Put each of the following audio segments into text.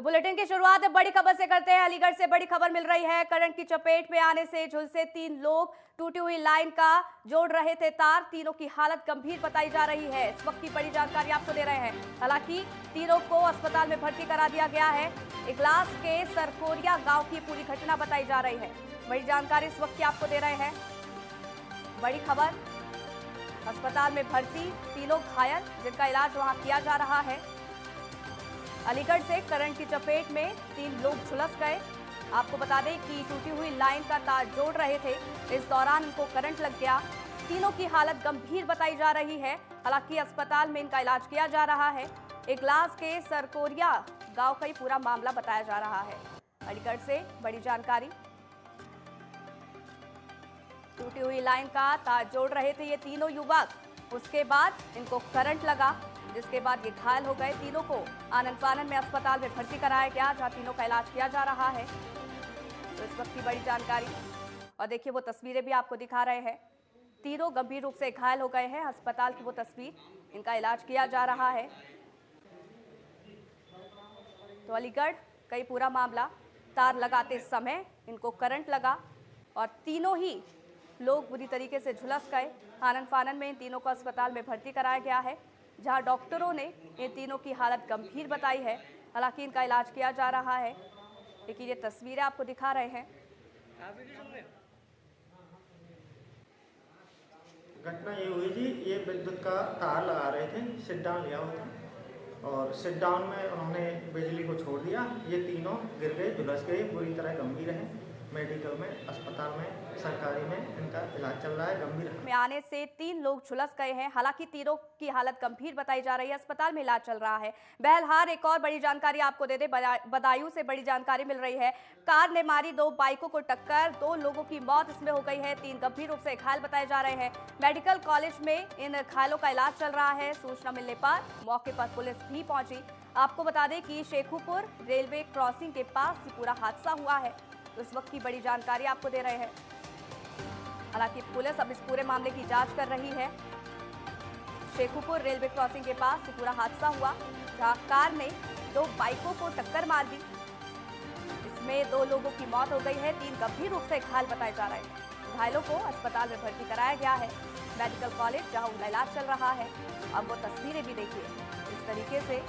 तो बुलेटिन की शुरुआत बड़ी खबर से करते हैं। अलीगढ़ से बड़ी खबर मिल रही है। करंट की चपेट में आने से झुलसे 3 लोग, टूटी हुई लाइन का जोड़ रहे थे तार। तीनों की हालत गंभीर बताई जा रही है। इस वक्त की बड़ी जानकारी आपको दे रहे हैं। हालांकि तीनों को अस्पताल में भर्ती करा दिया गया है। इगलास के सरकोरिया गांव की पूरी घटना बताई जा रही है। बड़ी जानकारी इस वक्त की आपको दे रहे हैं। बड़ी खबर, अस्पताल में भर्ती तीनों घायल, जिनका इलाज वहां किया जा रहा है। अलीगढ़ से करंट की चपेट में 3 लोग झुलस गए। आपको बता दें कि टूटी हुई लाइन का तार जोड़ रहे थे, इस दौरान इनको करंट लग गया। तीनों की हालत गंभीर बताई जा रही है। हालांकि अस्पताल में इनका इलाज किया जा रहा है। इगलास के सरकोरिया गांव का ही पूरा मामला बताया जा रहा है। अलीगढ़ से बड़ी जानकारी, टूटी हुई लाइन का तार जोड़ रहे थे ये तीनों युवक। उसके बाद इनको करंट लगा, जिसके बाद ये घायल हो गए। तीनों को आनन फानन में अस्पताल में भर्ती कराया गया, जहां तीनों का इलाज किया जा रहा है। तो इस वक्त की बड़ी जानकारी, और देखिए वो तस्वीरें भी आपको दिखा रहे हैं। तीनों गंभीर रूप से घायल हो गए हैं। अस्पताल की वो तस्वीर, इनका इलाज किया जा रहा है। तो अलीगढ़ कई पूरा मामला, तार लगाते समय इनको करंट लगा और तीनों ही लोग बुरी तरीके से झुलस गए। आनन फानन में इन तीनों को अस्पताल में भर्ती कराया गया है, जहां डॉक्टरों ने इन तीनों की हालत गंभीर बताई है। हालांकि इनका इलाज किया जा रहा है। लेकिन ये तस्वीरें आपको दिखा रहे हैं। घटना ये हुई जी, ये विद्युत का तार लगा रहे थे, सिट डाउन लिया हुआ था और सिट डाउन में उन्होंने बिजली को छोड़ दिया। ये तीनों गिर गए, झुलस गए, बुरी तरह गंभीर हैं। मेडिकल में, अस्पताल में, सरकारी में इनका इलाज चल रहा है। गंभीर में आने से 3 लोग झुलस गए हैं। हालांकि तीनों की हालत गंभीर बताई जा रही है। अस्पताल में इलाज चल रहा है। बहरहाल एक और बड़ी जानकारी आपको दे दे, बदायूं से बड़ी जानकारी मिल रही है। कार ने मारी 2 बाइकों को टक्कर, 2 लोगों की मौत इसमें हो गई है। 3 गंभीर रूप से घायल बताए जा रहे हैं। मेडिकल कॉलेज में इन घायलों का इलाज चल रहा है। सूचना मिलने पर मौके पर पुलिस भी पहुंची। आपको बता दें कि शेखुपुर रेलवे क्रॉसिंग के पास ये पूरा हादसा हुआ है। तो इस वक्त की बड़ी जानकारी आपको दे रहे हैं। हालांकि पुलिस अब इस पूरे मामले की जांच कर रही है। शेखुपुर रेलवे क्रॉसिंग के पास ये पूरा हादसा हुआ, जहां कार ने 2 बाइकों को टक्कर मार दी। इसमें 2 लोगों की मौत हो गई है। 3 गंभीर रूप से घायल बताए जा रहे हैं। घायलों को अस्पताल में भर्ती कराया गया है, मेडिकल कॉलेज, जहां उनका इलाज चल रहा है। अब वो तस्वीरें भी देखिए, इस तरीके से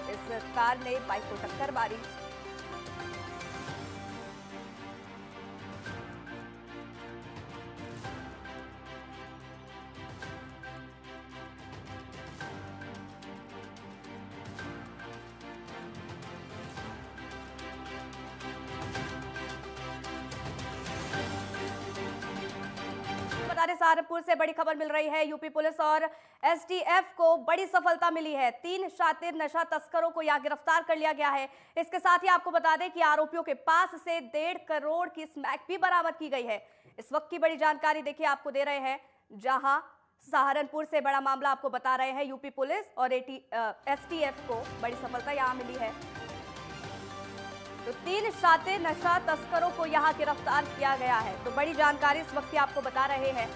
इस कार ने बाइक को टक्कर मारी। सहारनपुर से बड़ी खबर मिल रही है। यूपी पुलिस और एसटीएफ को बड़ी सफलता मिली है। 3 शातिर नशा तस्करों को यहां गिरफ्तार कर लिया गया है। इसके साथ ही आपको बता दें कि आरोपियों के पास से 1.5 करोड़ की स्मैक भी बरामद की गई है। इस वक्त की बड़ी जानकारी देखिए आपको दे रहे हैं, जहां सहारनपुर से बड़ा मामला आपको बता रहे हैं। यूपी पुलिस और एसटीएफ को बड़ी सफलता यहां मिली है। तो 3 शातिर नशा तस्करों को यहां गिरफ्तार किया गया है। तो बड़ी जानकारी इस वक्त की आपको बता रहे हैं।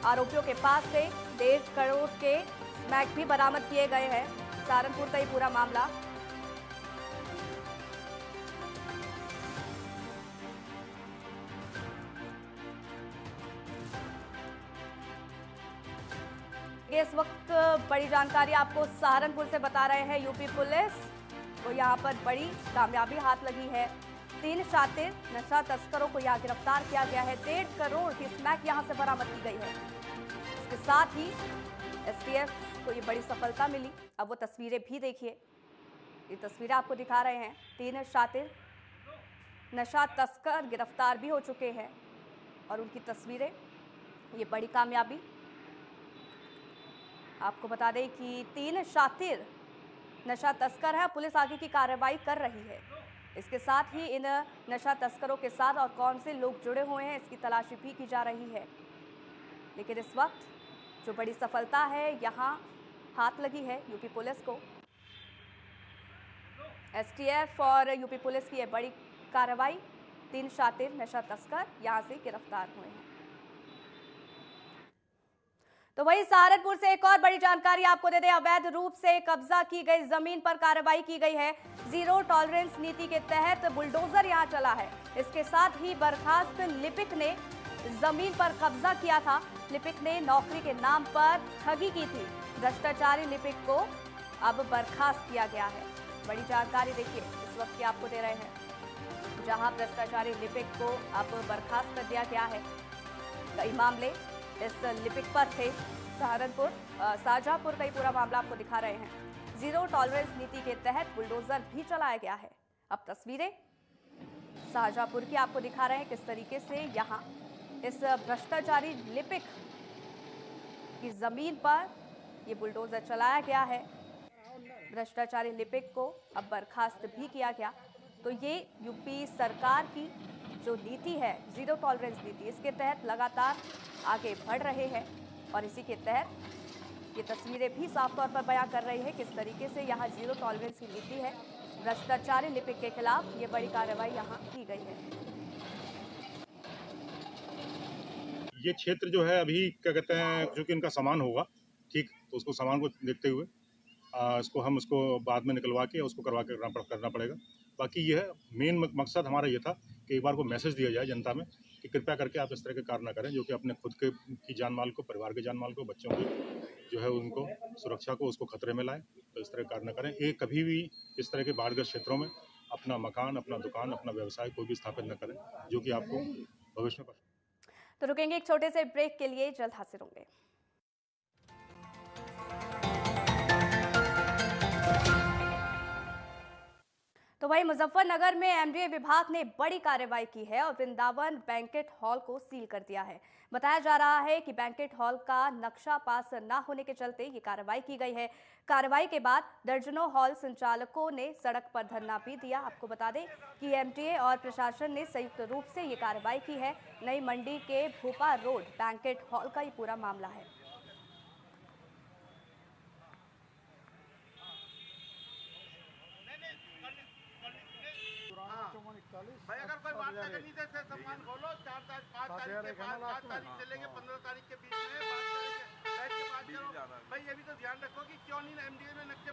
आरोपियों के पास से 1.5 करोड़ के स्मैक भी बरामद किए गए हैं। सहारनपुर का ही पूरा मामला। इस वक्त बड़ी जानकारी आपको सहारनपुर से बता रहे हैं। यूपी पुलिस को यहां पर बड़ी कामयाबी हाथ लगी है। 3 शातिर नशा तस्करों को यहां गिरफ्तार किया गया है। 1.5 करोड़ की स्मैक यहां से बरामद की गई है। इसके साथ ही एसटीएफ को ये बड़ी सफलता मिली। अब वो तस्वीरें भी देखिए, ये तस्वीरें आपको दिखा रहे हैं। 3 शातिर नशा तस्कर गिरफ्तार भी हो चुके हैं और उनकी तस्वीरें, ये बड़ी कामयाबी। आपको बता दें कि 3 शातिर नशा तस्कर है। पुलिस आगे की कार्रवाई कर रही है। इसके साथ ही इन नशा तस्करों के साथ और कौन से लोग जुड़े हुए हैं, इसकी तलाशी भी की जा रही है। लेकिन इस वक्त जो बड़ी सफलता है यहां हाथ लगी है यूपी पुलिस को। एसटीएफ और यूपी पुलिस की यह बड़ी कार्रवाई। 3 शातिर नशा तस्कर यहां से गिरफ्तार हुए हैं। तो वहीं सहारनपुर से एक और बड़ी जानकारी आपको दे दें। अवैध रूप से कब्जा की गई जमीन पर कार्रवाई की गई है। जीरो टॉलरेंस नीति के तहत बुलडोजर यहां चला है। इसके साथ ही बर्खास्त लिपिक ने जमीन पर कब्जा किया था। लिपिक ने नौकरी के नाम पर ठगी की थी। भ्रष्टाचारी लिपिक को अब बर्खास्त किया गया है। बड़ी जानकारी देखिए इस वक्त की आपको दे रहे हैं, जहां भ्रष्टाचारी लिपिक को अब बर्खास्त कर दिया गया है। कई मामले इस लिपिक पर थे। सहारनपुर शाहजहांपुर का ही पूरा मामला आपको दिखा रहे हैं। जीरो टॉलरेंस नीति के तहत बुलडोजर भी चलाया गया है। अब तस्वीरें शाहजहांपुर की आपको दिखा रहे हैं, किस तरीके से यहां इस भ्रष्टाचारी लिपिक की जमीन पर ये बुलडोजर चलाया गया है। भ्रष्टाचारी लिपिक को अब बर्खास्त भी किया गया। तो ये यूपी सरकार की जो नीति है, जीरो टॉलरेंस नीति, इसके तहत लगातार आगे बढ़ रहे हैं और इसी के तहत ये तस्वीरें भी साफ तौर पर बयां कर रही है किस तरीके से यहाँ जीरो टॉलरेंस की नीति है। भ्रष्टाचारी लिपिक के खिलाफ ये बड़ी कार्रवाई यहाँ की गई है। ये क्षेत्र जो है अभी क्या कहते हैं, जो कि इनका सामान होगा ठीक, तो उसको सामान को देखते हुए इसको बाद में निकलवा के उसको करना पड़ेगा। बाकी यह मेन मकसद हमारा ये था कि एक बार को मैसेज दिया जाए जनता में कि कृपया करके आप इस तरह के कार्य न करें जो कि अपने खुद की जान माल को, परिवार के जान माल को, बच्चों की जो है उनको सुरक्षा को उसको खतरे में लाएं। तो इस तरह कार्य न करें। एक कभी भी इस तरह के बाढ़ग्रस्त क्षेत्रों में अपना मकान, अपना दुकान, अपना व्यवसाय कोई भी स्थापित न करें, जो कि आपको भविष्य में। तो रुकेंगे एक छोटे से ब्रेक के लिए, जल्द हाजिर होंगे। तो वहीं मुजफ्फरनगर में एमडीए विभाग ने बड़ी कार्रवाई की है और वृंदावन बैंकेट हॉल को सील कर दिया है। बताया जा रहा है कि बैंकेट हॉल का नक्शा पास न होने के चलते ये कार्रवाई की गई है। कार्रवाई के बाद दर्जनों हॉल संचालकों ने सड़क पर धरना भी दिया। आपको बता दें कि एमडीए और प्रशासन ने संयुक्त रूप से ये कार्रवाई की है। नई मंडी के भोपा रोड बैंकेट हॉल का ये पूरा मामला है। भाई अगर कोई बात ना करनी तो सम्मान खोलो, 4 तारीख 5 तारीख के बाद 5 तारीख से लेके 15 तारीख के बीच में बात करेंगे, बैठ के बात करो। भाई ये भी तो ध्यान रखो कि क्यों नहीं एमडीए में नक्शे।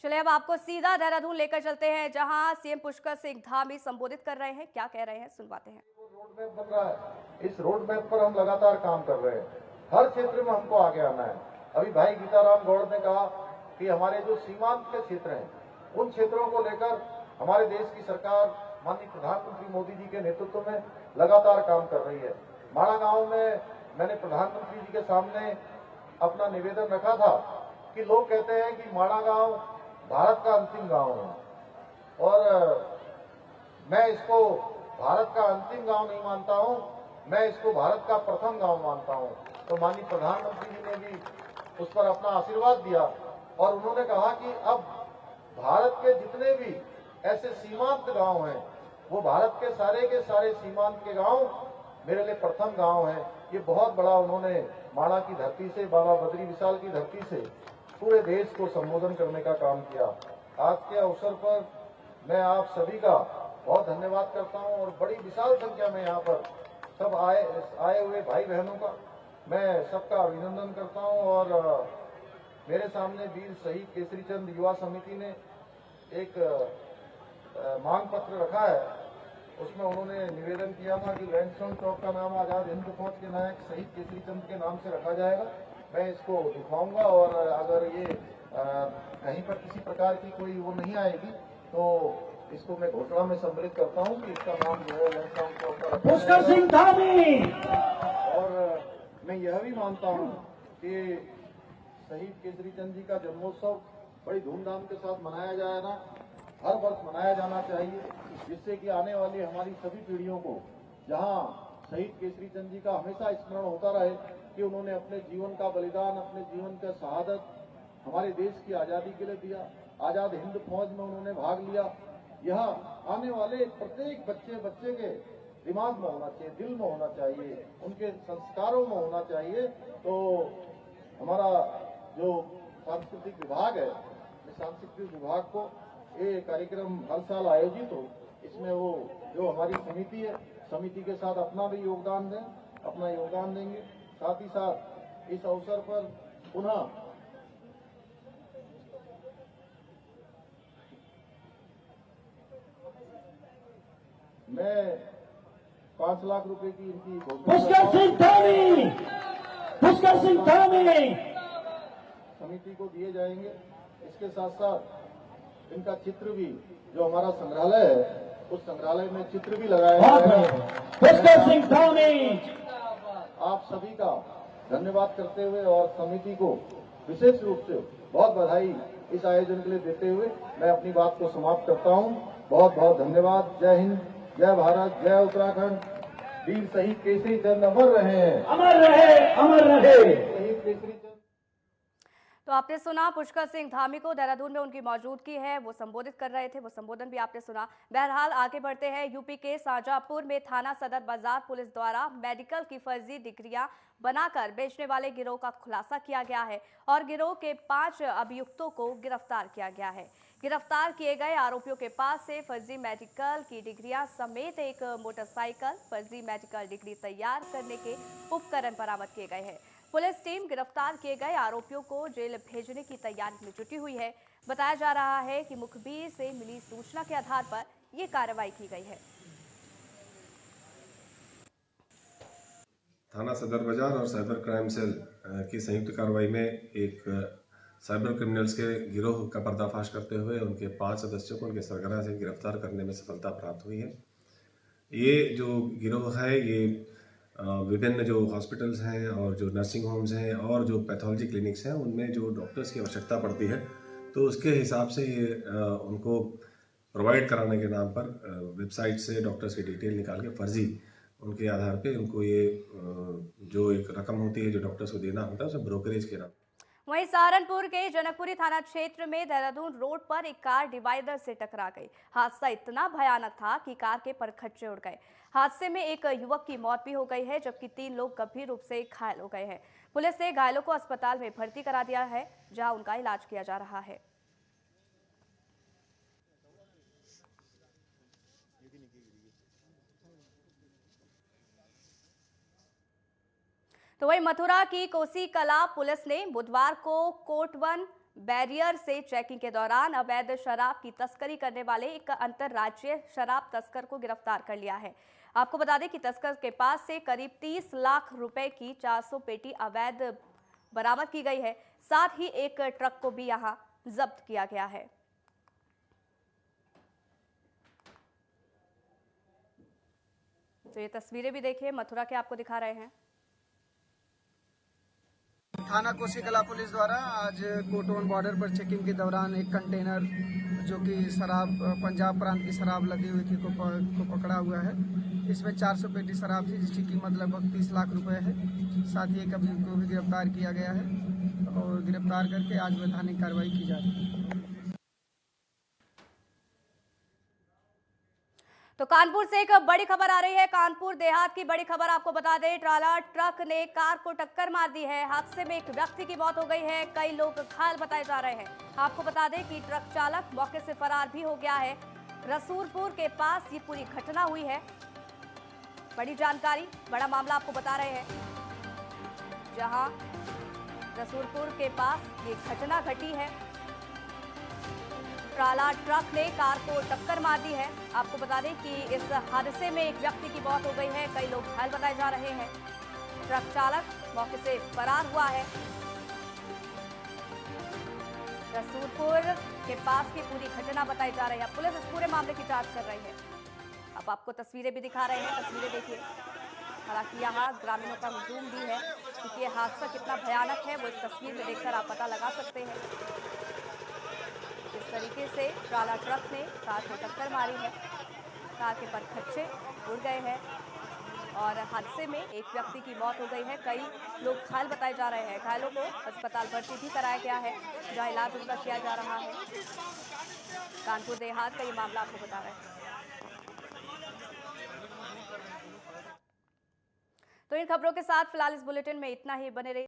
चलिए अब आपको सीधा देहरादून लेकर चलते हैं, जहां सीएम पुष्कर सिंह धामी संबोधित कर रहे हैं। क्या कह रहे हैं सुनवाते हैं। रोड मैप बन रहा है, इस रोड मैप पर हम लगातार काम कर रहे हैं। हर क्षेत्र में हमको आगे आना है। अभी भाई गीताराम गौड़ ने कहा कि हमारे जो सीमांत के क्षेत्र हैं, उन क्षेत्रों को लेकर हमारे देश की सरकार माननीय प्रधानमंत्री मोदी जी के नेतृत्व में लगातार काम कर रही है। माड़ा गांव में मैंने प्रधानमंत्री जी के सामने अपना निवेदन रखा था कि लोग कहते हैं कि माड़ा गांव भारत का अंतिम गांव है और मैं इसको भारत का अंतिम गांव नहीं मानता हूं, मैं इसको भारत का प्रथम गांव मानता हूं। तो माननीय प्रधानमंत्री जी ने भी उस पर अपना आशीर्वाद दिया और उन्होंने कहा कि अब भारत के जितने भी ऐसे सीमांत गांव हैं, वो भारत के सारे सीमांत के गांव मेरे लिए प्रथम गांव है। ये बहुत बड़ा उन्होंने माड़ा की धरती से, बाबा बद्री विशाल की धरती से पूरे देश को संबोधन करने का काम किया। आज के अवसर पर मैं आप सभी का बहुत धन्यवाद करता हूं और बड़ी विशाल संख्या में यहाँ पर सब आए हुए भाई बहनों का मैं सबका अभिनंदन करता हूं। और मेरे सामने वीर शहीद केसरी चंद युवा समिति ने एक मांग पत्र रखा है। उसमें उन्होंने निवेदन किया था कि लैंडस्टोन चौक का नाम आजाद हिंद फौज के नायक शहीद केसरी चंद के नाम से रखा जाएगा। मैं इसको दिखाऊंगा और अगर ये कहीं पर किसी प्रकार की कोई वो नहीं आएगी तो इसको मैं घोषणा में सम्मिलित करता हूं कि इसका नाम जो है लैंडस्टोन चौक का पुष्कर सिंह धामी। और मैं यह भी मानता हूं कि शहीद केसरी चंद जी का जन्मोत्सव बड़ी धूमधाम के साथ मनाया जाएगा, हर वर्ष मनाया जाना चाहिए, जिससे कि आने वाली हमारी सभी पीढ़ियों को जहां शहीद केसरी चंद जी का हमेशा स्मरण होता रहे कि उन्होंने अपने जीवन का बलिदान, अपने जीवन का शहादत हमारे देश की आजादी के लिए दिया। आजाद हिंद फौज में उन्होंने भाग लिया। यह आने वाले प्रत्येक बच्चे के दिमाग में होना चाहिए, दिल में होना चाहिए, उनके संस्कारों में होना चाहिए। तो हमारा जो सांस्कृतिक विभाग है, इस सांस्कृतिक विभाग को ये कार्यक्रम हर साल आयोजित हो, इसमें वो जो हमारी समिति है, समिति के साथ अपना भी योगदान दें, अपना योगदान देंगे। साथ ही साथ इस अवसर पर पुनः मैं 5 लाख रुपए की इनकी पुष्कर सिंह धामी समिति को दिए जाएंगे। इसके साथ साथ इनका चित्र भी, जो हमारा संग्रहालय है उस संग्रहालय में चित्र भी लगाया जाएगा। पुष्कर सिंह धामी आप सभी का धन्यवाद करते हुए और समिति को विशेष रूप से बहुत बधाई इस आयोजन के लिए देते हुए मैं अपनी बात को समाप्त करता हूं। बहुत बहुत धन्यवाद। जय हिंद, जय भारत, जय उत्तराखंड। वीर शहीद केसरी चंद अमर रहे हैं, अमर रहे, अमर रहे। शहीद केसरी चंद। तो आपने सुना पुष्कर सिंह धामी को, देहरादून में उनकी मौजूदगी है, वो संबोधित कर रहे थे, वो संबोधन भी आपने सुना। बहरहाल आगे बढ़ते हैं। यूपी के शाहजहांपुर में थाना सदर बाजार पुलिस द्वारा मेडिकल की फर्जी डिग्रियां बनाकर बेचने वाले गिरोह का खुलासा किया गया है और गिरोह के 5 अभियुक्तों को गिरफ्तार किया गया है। गिरफ्तार किए गए आरोपियों के पास से फर्जी मेडिकल की डिग्रियां समेत एक मोटरसाइकिल, फर्जी मेडिकल डिग्री तैयार करने के उपकरण बरामद किए गए हैं। पुलिस टीम गिरफ्तार किए गए आरोपियों को जेल भेजने की तैयारी में जुटी हुई है। बताया जा रहा है कि मुखबिर से मिली सूचना के आधार पर ये कार्रवाई की गई है। थाना सदर बाजार और साइबर क्राइम सेल की संयुक्त कार्रवाई में एक साइबर क्रिमिनल्स के गिरोह का पर्दाफाश करते हुए उनके 5 सदस्यों को उनके सरगना से गिरफ्तार करने में सफलता प्राप्त हुई है। ये जो गिरोह है ये विभिन्न जो हॉस्पिटल्स हैं और जो नर्सिंग होम्स हैं और जो पैथोलॉजी क्लिनिक्स हैं उनमें जो डॉक्टर्स की आवश्यकता पड़ती है तो उसके हिसाब से ये उनको प्रोवाइड कराने के नाम पर वेबसाइट से डॉक्टर्स की डिटेल निकाल के फर्जी उनके आधार पे उनको ये जो एक रकम होती है जो डॉक्टर्स को देना होता है उसे ब्रोकरेज के नाम। वहीं सहारनपुर के जनकपुरी थाना क्षेत्र में देहरादून रोड पर एक कार डिवाइडर से टकरा गई। हादसा इतना भयानक था कि कार के परखच्चे उड़ गए। हादसे में एक युवक की मौत भी हो गई है जबकि 3 लोग गंभीर रूप से घायल हो गए हैं। पुलिस ने घायलों को अस्पताल में भर्ती करा दिया है जहां उनका इलाज किया जा रहा है। तो वही मथुरा की कोसी कला पुलिस ने बुधवार को कोटवन बैरियर से चेकिंग के दौरान अवैध शराब की तस्करी करने वाले एक अंतर्राज्यीय शराब तस्कर को गिरफ्तार कर लिया है। आपको बता दें कि तस्कर के पास से करीब 30 लाख रुपए की 400 पेटी अवैध बरामद की गई है। साथ ही एक ट्रक को भी यहां जब्त किया गया है। तो ये तस्वीरें भी देखिए, मथुरा के आपको दिखा रहे हैं। थाना कोसी कला पुलिस द्वारा आज कोटवन बॉर्डर पर चेकिंग के दौरान एक कंटेनर जो कि शराब पंजाब प्रांत की शराब लगी हुई थी को पकड़ा हुआ है। इसमें 400 पेटी शराब थी जिसकी कीमत लगभग 30 लाख रुपए है। साथ ही एक अभियुक्त को भी गिरफ्तार किया गया है और गिरफ्तार करके आज वैधानिक कार्रवाई की जा रही है। तो कानपुर से एक बड़ी खबर आ रही है। कानपुर देहात की बड़ी खबर आपको बता दें, ट्राला ट्रक ने कार को टक्कर मार दी है। हादसे में एक व्यक्ति की मौत हो गई है, कई लोग घायल बताए जा रहे हैं। आपको बता दें कि ट्रक चालक मौके से फरार भी हो गया है। रसूलपुर के पास ये पूरी घटना हुई है। बड़ी जानकारी, बड़ा मामला आपको बता रहे हैं, जहां रसूलपुर के पास ये घटना घटी है। ट्राला ट्रक ने कार को टक्कर मार दी है। आपको बता दें कि इस हादसे में एक व्यक्ति की मौत हो गई है, कई लोग घायल बताए जा रहे हैं। ट्रक चालक मौके से फरार हुआ है। रसूलपुर के पास की पूरी घटना बताई जा रही है। पुलिस इस पूरे मामले की जांच कर रही है। अब आपको तस्वीरें भी दिखा रहे हैं, तस्वीरें देखिए। हालांकि यहाँ ग्रामीणों का हुजूम भी है क्योंकि ये हादसा कितना भयानक है वो इस तस्वीर में देखकर आप पता लगा सकते हैं। इस तरीके से ट्राला ट्रक ने कार को टक्कर मारी है, कार के परखच्चे उड़ गए हैं और हादसे में एक व्यक्ति की मौत हो गई है, कई लोग घायल बताए जा रहे हैं। घायलों को अस्पताल भर्ती भी कराया गया है जहां इलाज उनका किया जा रहा है। कानपुर देहात का ये मामला आपको बता रहे हैं। तो इन खबरों के साथ फिलहाल इस बुलेटिन में इतना ही। बने रहिए।